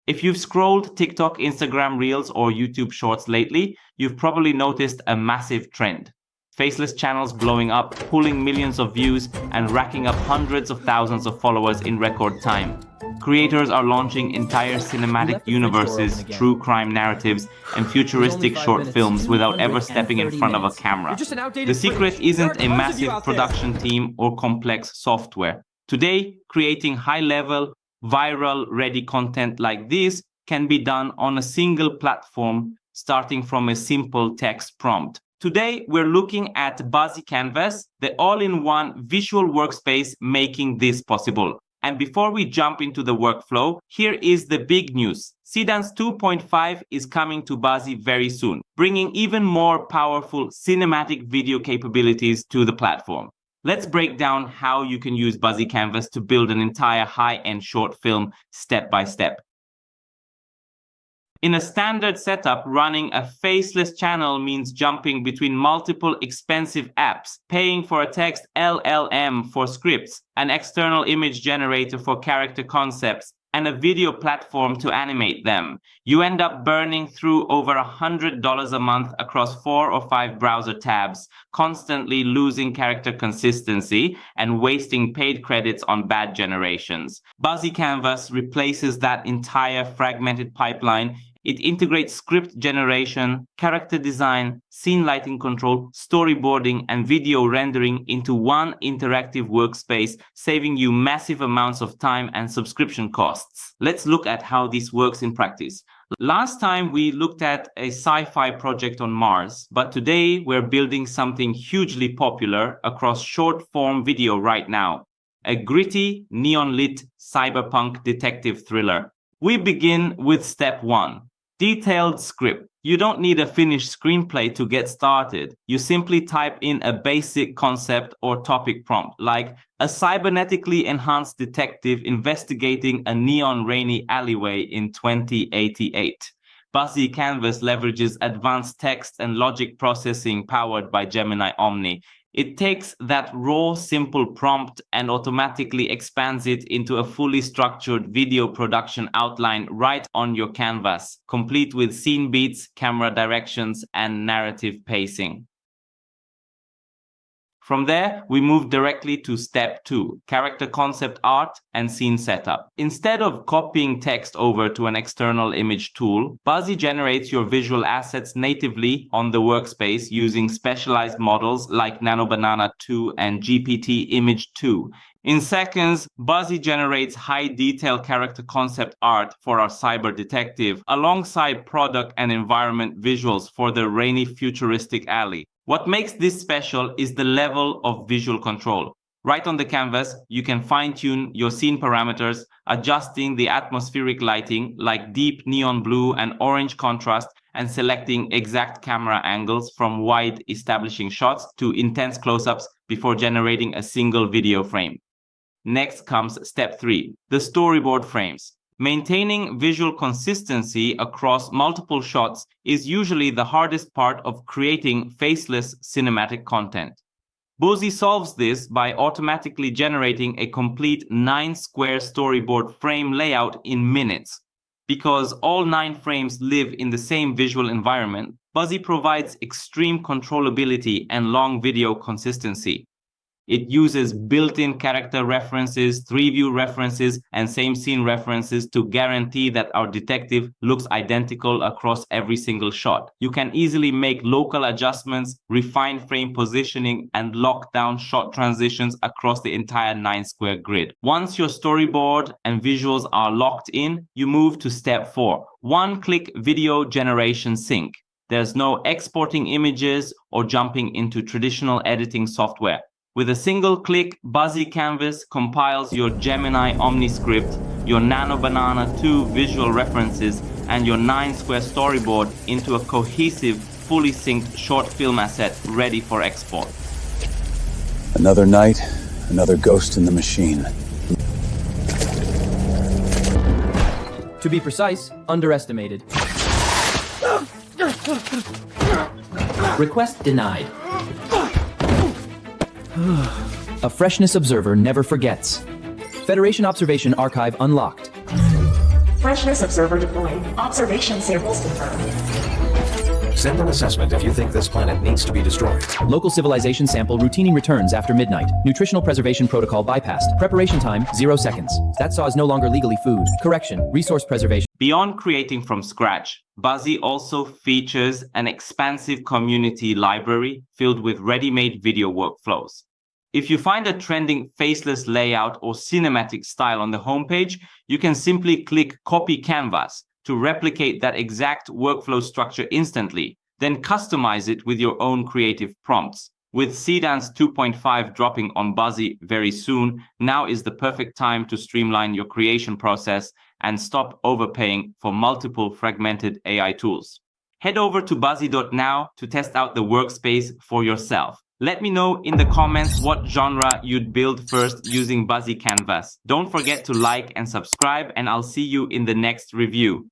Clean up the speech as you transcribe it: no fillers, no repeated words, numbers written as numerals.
If you've scrolled TikTok, Instagram Reels, or YouTube Shorts lately, you've probably noticed a massive trend. Faceless channels blowing up, pulling millions of views, and racking up hundreds of thousands of followers in record time. Creators are launching entire cinematic universes, true crime narratives, and futuristic short films without ever stepping in front of a camera. The secret isn't a massive production team or complex software. Today, creating high-level, viral-ready content like this can be done on a single platform, starting from a simple text prompt. Today, we're looking at Buzzy Canvas, the all-in-one visual workspace making this possible. And before we jump into the workflow, here is the big news. Seedance 2.5 is coming to Buzzy very soon, bringing even more powerful cinematic video capabilities to the platform. Let's break down how you can use Buzzy Canvas to build an entire high-end short film step by step. In a standard setup, running a faceless channel means jumping between multiple expensive apps, paying for a text LLM for scripts, an external image generator for character concepts, and a video platform to animate them. You end up burning through over $100 a month across 4 or 5 browser tabs, constantly losing character consistency and wasting paid credits on bad generations. Buzzy Canvas replaces that entire fragmented pipeline. It integrates script generation, character design, scene lighting control, storyboarding, and video rendering into one interactive workspace, saving you massive amounts of time and subscription costs. Let's look at how this works in practice. Last time we looked at a sci-fi project on Mars, but today we're building something hugely popular across short-form video right now. A gritty, neon-lit cyberpunk detective thriller. We begin with step 1. Detailed script. You don't need a finished screenplay to get started. You simply type in a basic concept or topic prompt, like a cybernetically enhanced detective investigating a neon rainy alleyway in 2088. Buzzy Canvas leverages advanced text and logic processing powered by Gemini Omni. It takes that raw, simple prompt and automatically expands it into a fully structured video production outline right on your canvas, complete with scene beats, camera directions, and narrative pacing. From there, we move directly to step 2, character concept art and scene setup. Instead of copying text over to an external image tool, Buzzy generates your visual assets natively on the workspace using specialized models like NanoBanana 2 and GPT Image 2. In seconds, Buzzy generates high-detail character concept art for our cyber detective, alongside product and environment visuals for the rainy futuristic alley. What makes this special is the level of visual control. Right on the canvas, you can fine-tune your scene parameters, adjusting the atmospheric lighting like deep neon blue and orange contrast, and selecting exact camera angles from wide establishing shots to intense close-ups before generating a single video frame. Next comes step 3, the storyboard frames. Maintaining visual consistency across multiple shots is usually the hardest part of creating faceless cinematic content. Buzzy solves this by automatically generating a complete 9-square storyboard frame layout in minutes. Because all 9 frames live in the same visual environment, Buzzy provides extreme controllability and long video consistency. It uses built-in character references, 3-view references, and same scene references to guarantee that our detective looks identical across every single shot. You can easily make local adjustments, refine frame positioning, and lock down shot transitions across the entire 9-square grid. Once your storyboard and visuals are locked in, you move to step 4, one-click video generation sync. There's no exporting images or jumping into traditional editing software. With a single click, Buzzy Canvas compiles your Gemini Omni script, your NanoBanana 2 visual references, and your 9-square storyboard into a cohesive, fully synced short film asset ready for export. Another night, another ghost in the machine. To be precise, underestimated. Request denied. A freshness observer never forgets. Federation observation archive unlocked. Freshness observer deployed. Observation samples confirmed. Send an assessment if you think this planet needs to be destroyed. Local civilization sample routinely returns after midnight. Nutritional preservation protocol bypassed. Preparation time, 0 seconds. That saw is no longer legally food. Correction, resource preservation. Beyond creating from scratch, Buzzy also features an expansive community library filled with ready-made video workflows. If you find a trending faceless layout or cinematic style on the homepage, you can simply click Copy Canvas to replicate that exact workflow structure instantly, then customize it with your own creative prompts. With Seedance 2.5 dropping on Buzzy very soon, now is the perfect time to streamline your creation process and stop overpaying for multiple fragmented AI tools. Head over to buzzy.now to test out the workspace for yourself. Let me know in the comments what genre you'd build first using Buzzy Canvas. Don't forget to like and subscribe, and I'll see you in the next review.